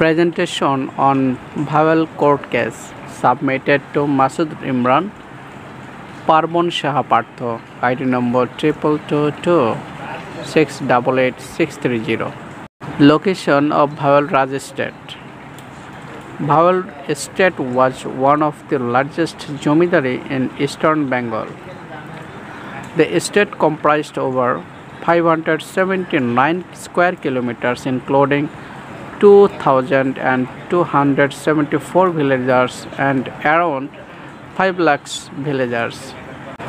Presentation on Bhawal court case submitted to Masood Imran, Parbon Shah Partho, ID number 22226888630. Location of Bhawal Raj Estate. Bhawal Estate was one of the largest jomidari in eastern Bengal. The estate comprised over 579 square kilometers, including 2,274 villagers and around 5 lakhs villagers.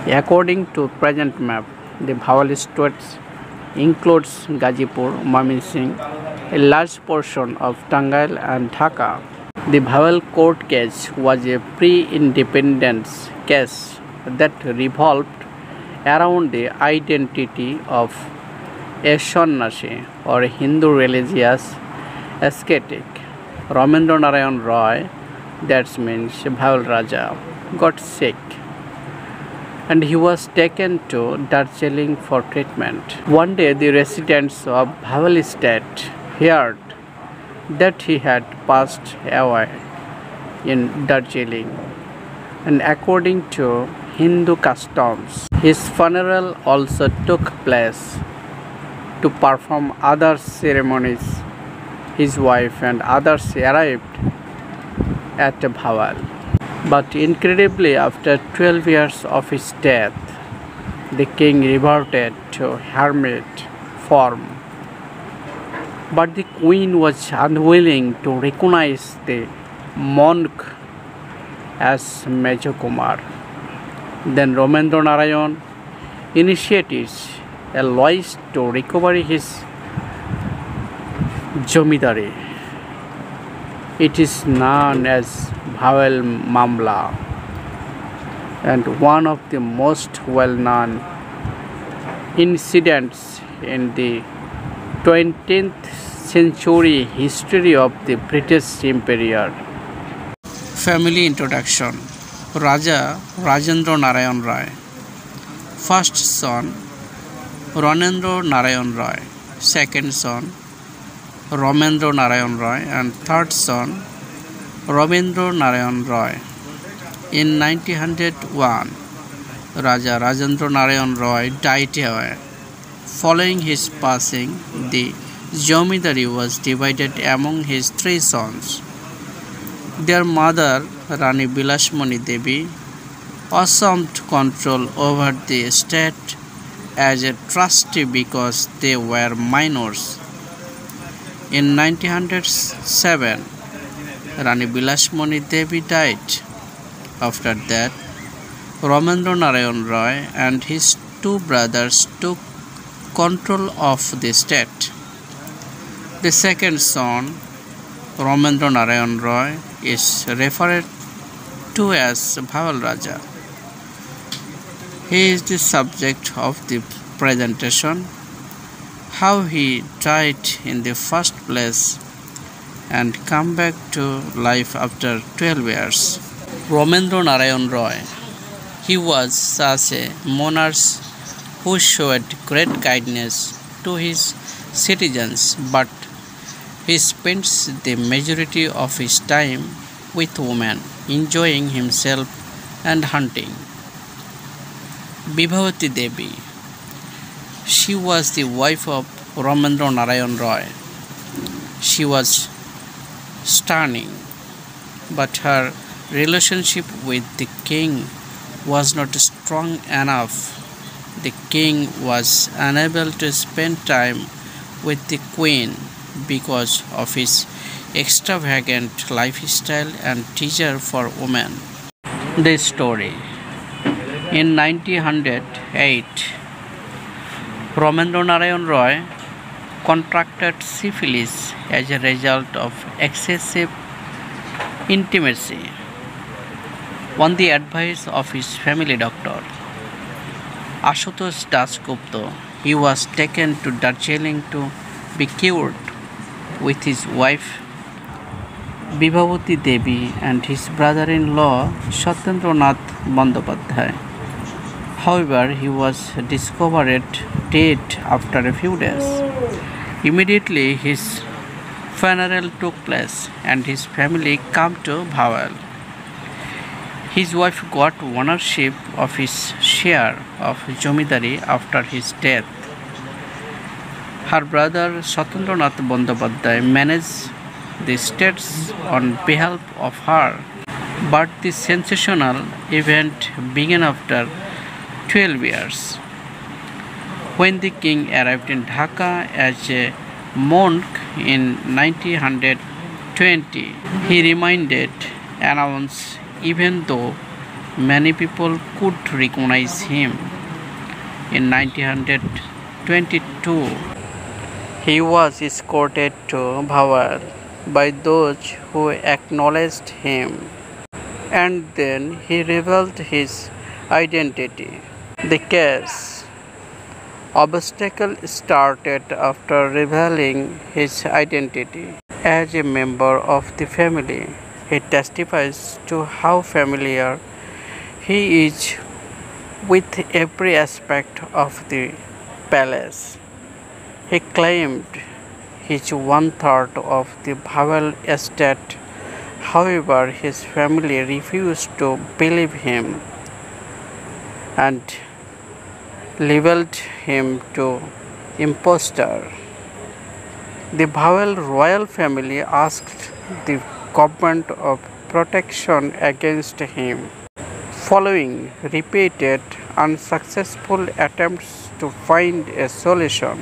According to present map, the Bhawal estate includes Gazipur, Mymensingh, a large portion of Tangail and Dhaka. The Bhawal court case was a pre-independence case that revolved around the identity of a Sannyashi or a Hindu religious ascetic, Ramendra Narayan Roy, that means Bhawal Raja, got sick and he was taken to Darjeeling for treatment. One day the residents of Bhawal estate heard that he had passed away in Darjeeling, and according to Hindu customs, his funeral also took place. To perform other ceremonies, his wife and others arrived at Bhawal. But incredibly, after 12 years of his death, the king reverted to hermit form. But the queen was unwilling to recognize the monk as Major Kumar. Then Ramendra Narayan initiated a lawyers to recover his jomidari. It is known as Bhawal Mamla, and one of the most well-known incidents in the 20th century history of the British Empire. Family introduction. Raja Rajendra Narayan Roy. First son Ranendra Narayan Roy. Second son Ramendra Narayan Roy, and third son Rabindra Narayan Roy. In 1901, Raja Rajendra Narayan Roy died away. Following his passing, the jomidari was divided among his three sons. Their mother, Rani Bilasmani Devi, assumed control over the estate as a trustee because they were minors. In 1907, Rani Bilasmani Devi died. After that, Ramendra Narayan Roy and his two brothers took control of the estate. The second son, Ramendra Narayan Roy, is referred to as Bhawal Raja. He is the subject of the presentation. How he died in the first place and come back to life after 12 years. Ramendra Narayan Roy. He was such a monarch who showed great kindness to his citizens, but he spends the majority of his time with women, enjoying himself and hunting. Bhawati Devi. She was the wife of Ramendra Narayan Roy. She was stunning, but her relationship with the king was not strong enough. The king was unable to spend time with the queen because of his extravagant lifestyle and desire for women. The story. In 1908, Ramendra Narayan Roy contracted syphilis as a result of excessive intimacy. On the advice of his family doctor, Ashutosh Dasgupta, he was taken to Darjeeling to be cured with his wife Bhawati Devi and his brother-in-law Satyendranath Bandyopadhyay. However, he was discovered dead after a few days. Immediately, his Funeral took place and his family came to Bhawal. His wife got ownership of his share of Jomidari after his death. Her brother Satendranath Bandyopadhyay managed the estates on behalf of her, but the sensational event began after 12 years. When the king arrived in Dhaka as a monk in 1920, he remained announced even though many people could recognize him. In 1922, he was escorted to Bhawal by those who acknowledged him, and then he revealed his identity. The case obstacle started after revealing his identity. As a member of the family, he testifies to how familiar he is with every aspect of the palace. He claimed his 1/3 of the Bhawal estate. However, his family refused to believe him and labeled him to impostor. The Bhawal royal family asked the government of protection against him. Following repeated unsuccessful attempts to find a solution,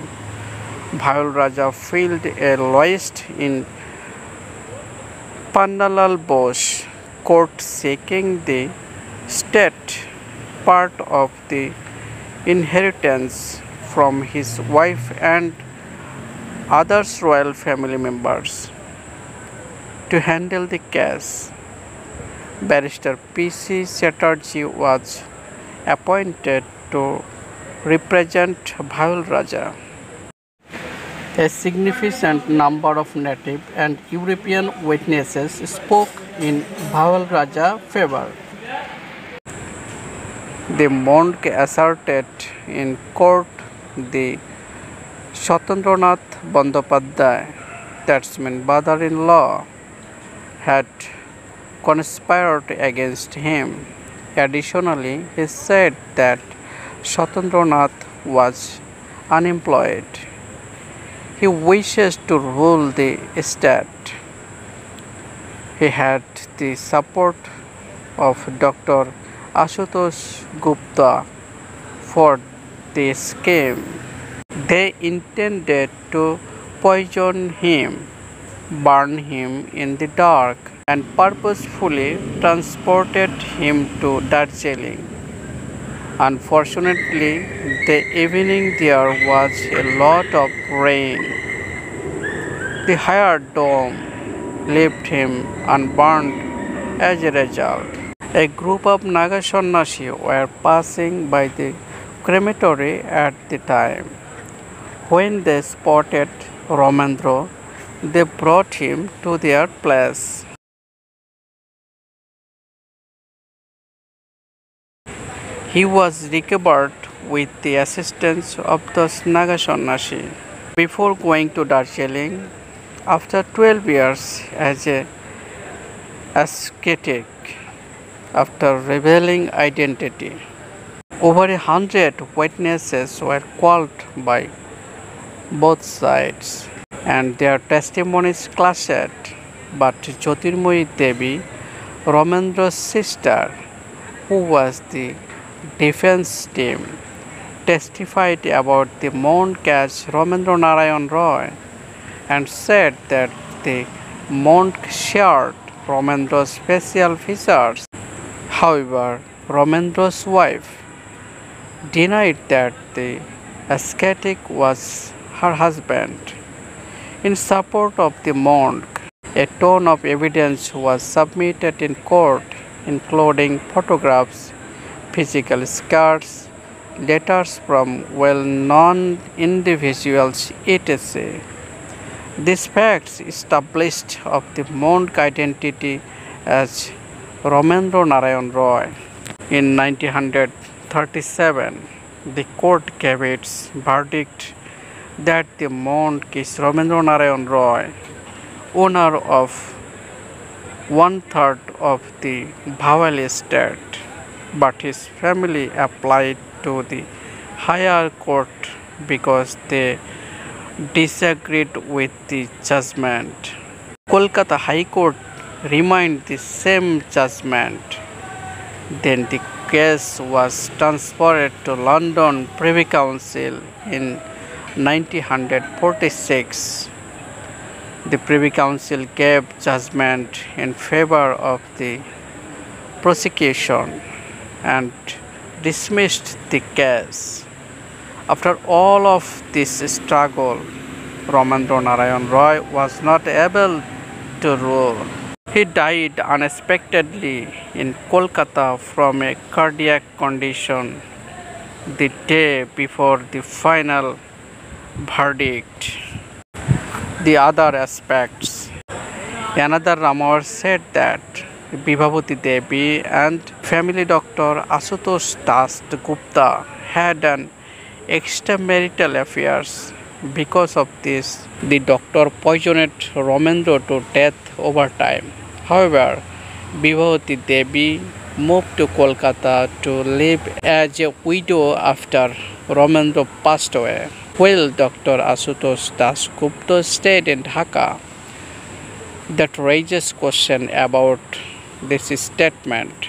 Bhawal Raja filed a list in Pannalal Bosch court seeking the state part of the inheritance from his wife and other royal family members. To handle the case, Barrister P.C. Chatterjee was appointed to represent Bhawal Raja. A significant number of native and European witnesses spoke in Bhawal Raja's favor. The monk asserted in court the Satendranath Bandyopadhyay, that's mean brother-in-law, had conspired against him. Additionally, he said that Satendranath was unemployed. He wishes to rule the estate. He had the support of Dr. Ashutosh Gupta for the scheme. They intended to poison him, burn him in the dark, and purposefully transported him to Darjeeling. Unfortunately, the evening there was a lot of rain. The higher dome left him unburned as a result. A group of Naga Sannyasi were passing by the crematory at the time. When they spotted Ramendra, they brought him to their place. He was recovered with the assistance of the Naga Sannyasi. Before going to Darjeeling, after 12 years as a ascetic, after revealing identity, over 100 witnesses were called by both sides, and their testimonies clashed. But Jyotirmoyi Devi, Ramendra's sister, who was the defense team, testified about the monk as Ramendra Narayan Roy and said that the monk shared Ramendra's facial features. However, Ramendra's wife denied that the ascetic was her husband. In support of the monk, a ton of evidence was submitted in court, including photographs, physical scars, letters from well-known individuals, etc. These facts established of the monk identity as Ramendra Narayan Roy. In 1937, the court gave its verdict that the monk is Ramendra Narayan Roy. owner of one-third of the Bhawal estate, but his family applied to the higher court because they disagreed with the judgment. Kolkata High Court remained the same judgment. Then the case was transferred to London Privy Council in 1946. The Privy Council gave judgment in favor of the prosecution and dismissed the case. After all of this struggle, Ramendra Narayan Roy was not able to rule. He died unexpectedly in Kolkata from a cardiac condition the day before the final verdict. The other aspects. Another rumor said that Bibhavati Devi and family doctor Asutosh Das Gupta had an extramarital affairs. Because of this, the doctor poisoned Ramendra to death over time. However, Bibhavati Devi moved to Kolkata to live as a widow after Ramendra passed away, while Dr. Asutosh Das Gupta stayed in Dhaka. That raises question about this statement.